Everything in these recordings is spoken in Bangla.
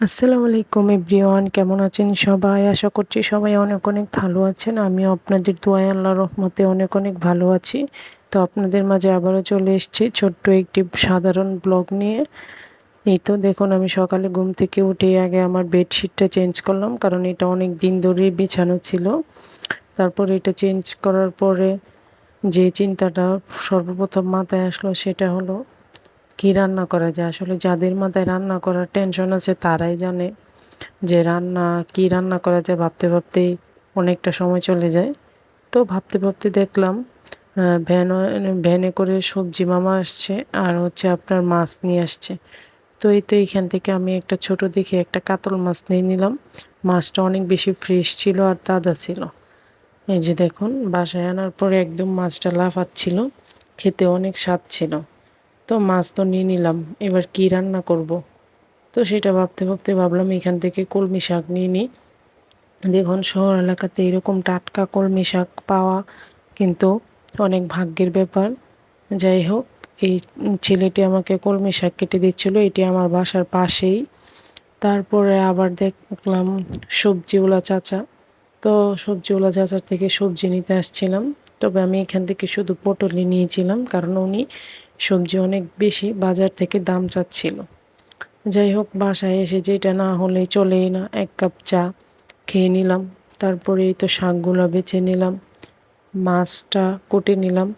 আসসালামু আলাইকুম এভরিওয়ান, কেমন আছেন সবাই? আশা করছি সবাই অনেক অনেক ভালো আছেন। আমিও আপনাদের দোয়ায় আল্লাহর রহমতে অনেক অনেক ভালো আছি। তো আপনাদের মাঝে আবারও চলে এসেছি ছোট্ট একটি সাধারণ ব্লগ নিয়ে। এই তো দেখুন, আমি সকালে ঘুম থেকে উঠে আগে আমার বেডশিটটা চেঞ্জ করলাম, কারণ এটা অনেক দিন ধরেই বিছানো ছিল। তারপর এটা চেঞ্জ করার পরে যে চিন্তাটা সর্বপ্রথম মাথায় আসলো সেটা হলো কি রান্না করা যায়। আসলে যাদের মাথায় রান্না করার টেনশন আছে তারাই জানে যে কি রান্না করা যায়। ভাবতে ভাবতেই অনেকটা সময় চলে যায়। তো ভাবতে ভাবতে দেখলাম ভ্যানে করে সবজি মামা আসছে, আর হচ্ছে আপনার মাছ নিয়ে আসছে। তো এইখান থেকে আমি একটা ছোট দেখে একটা কাতল মাছ নিয়ে নিলাম। মাছটা অনেক বেশি ফ্রেশ ছিল আর তাজা ছিল। এই যে দেখুন, বাসায় আনার পরে একদম মাছটা লাফাচ্ছিল, খেতে অনেক স্বাদ ছিল। তো মাছ তো নিয়ে নিলাম, এবার কি রান্না করব। তো সেটা ভাবতে ভাবতে ভাবলাম এখান থেকে কলমি শাক নিয়ে নিই। দেখুন, শহর এলাকাতে এরকম টাটকা কলমি শাক পাওয়া কিন্তু অনেক ভাগ্যের ব্যাপার। যাই হোক, এই ছেলেটি আমাকে কলমি শাক কেটে দিচ্ছিল, এটি আমার বাসার পাশেই। তারপরে আবার দেখলাম সবজিওয়ালা চাচা। তো সবজিওয়ালা চাচার থেকে সবজি নিতে আসছিলাম। তবে আমি এখান থেকে শুধু পটলই নিয়েছিলাম, কারণ উনি সবজি অনেক বেশি বাজার থেকে দাম চাচ্ছিল। যাই হোক, বাসায় এসে যেটা না হলে চলেই না, এক কাপ চা খেয়ে নিলাম। তারপরে এই তো শাকগুলো বেছে নিলাম, মাছটা কুটে নিলাম,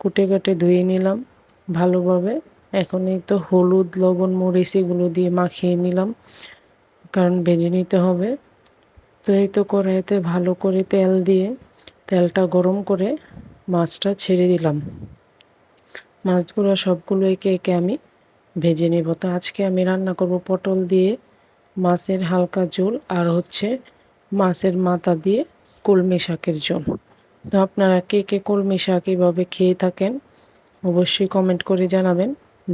কুটে কাটে ধুয়ে নিলাম ভালোভাবে। এখন এই তো হলুদ লবণ মরিচ এগুলো দিয়ে মাখিয়ে নিলাম, কারণ ভেজে নিতে হবে। তো এই তো কড়াইতে ভালো করে তেল দিয়ে তেলটা গরম করে মাছটা ছেড়ে দিলাম। মাছগুলো সবগুলো একে একে আমি ভেজে নেব। তো আজকে আমি রান্না করব পটল দিয়ে মাছের হালকা ঝোল, আর হচ্ছে মাছের মাথা দিয়ে কলমি শাকের ঝোল। তো আপনারা কে কে কলমি শাক এভাবে খেয়ে থাকেন অবশ্যই কমেন্ট করে জানাবেন।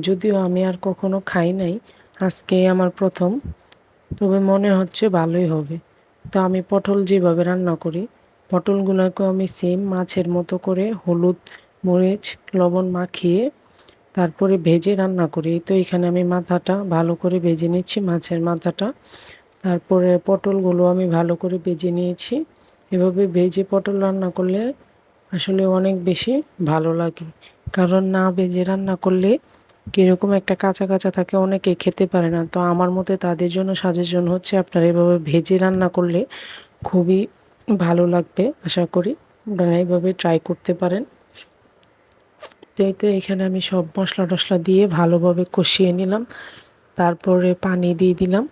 যদিও আমি আর কখনো খাই নাই, আজকে আমার প্রথম, তবে মনে হচ্ছে ভালোই হবে। তো আমি পটল যেভাবে রান্না করি, পটলগুলোকে আমি সেম মাছের মতো করে হলুদ মরিচ লবণ মাখিয়ে তারপরে ভেজে রান্না করি। তো এখানে আমি মাথাটা ভালো করে ভেজে নিচ্ছি, মাছের মাথাটা। তারপরে পটলগুলো আমি ভালো করে ভেজে নিয়েছি। এভাবে ভেজে পটল রান্না করলে আসলে অনেক বেশি ভালো লাগে, কারণ না ভেজে রান্না করলে কীরকম একটা কাঁচা কাঁচা থাকে, অনেকে খেতে পারে না। তো আমার মতে তাদের জন্য সাজেশন হচ্ছে আপনারা এভাবে ভেজে রান্না করলে খুবই ভালো লাগবে। আশা করি আপনারা এইভাবে ট্রাই করতে পারেন। তো এখানে আমি সব মশলা টশলা দিয়ে ভালোভাবে কষিয়ে নিলাম, তারপরে পানি দিয়ে দিলাম।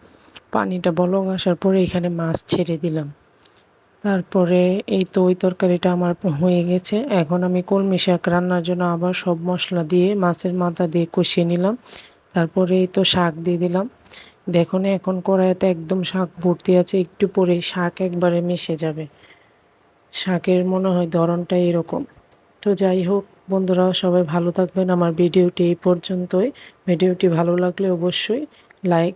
পানিটা বলক আসার পরে এখানে মাছ ছেড়ে দিলাম। তারপরে এই তো ওই তরকারিটা আমার হয়ে গেছে। এখন আমি কলমি শাক রান্নার জন্য আবার সব মশলা দিয়ে মাছের মাথা দিয়ে কষিয়ে নিলাম। তারপরে এই তো শাক দিয়ে দিলাম। দেখুন, এখন কড়াইতে একদম শাক ভর্তি আছে, একটু পরে শাক একবারে মিশে যাবে। শাকের মনে হয় ধরনটা এরকম। তো যাই হোক বন্ধুরা, সবাই ভালো থাকবেন। আমার ভিডিওটি এই পর্যন্তই। ভিডিওটি ভালো লাগলে অবশ্যই লাইক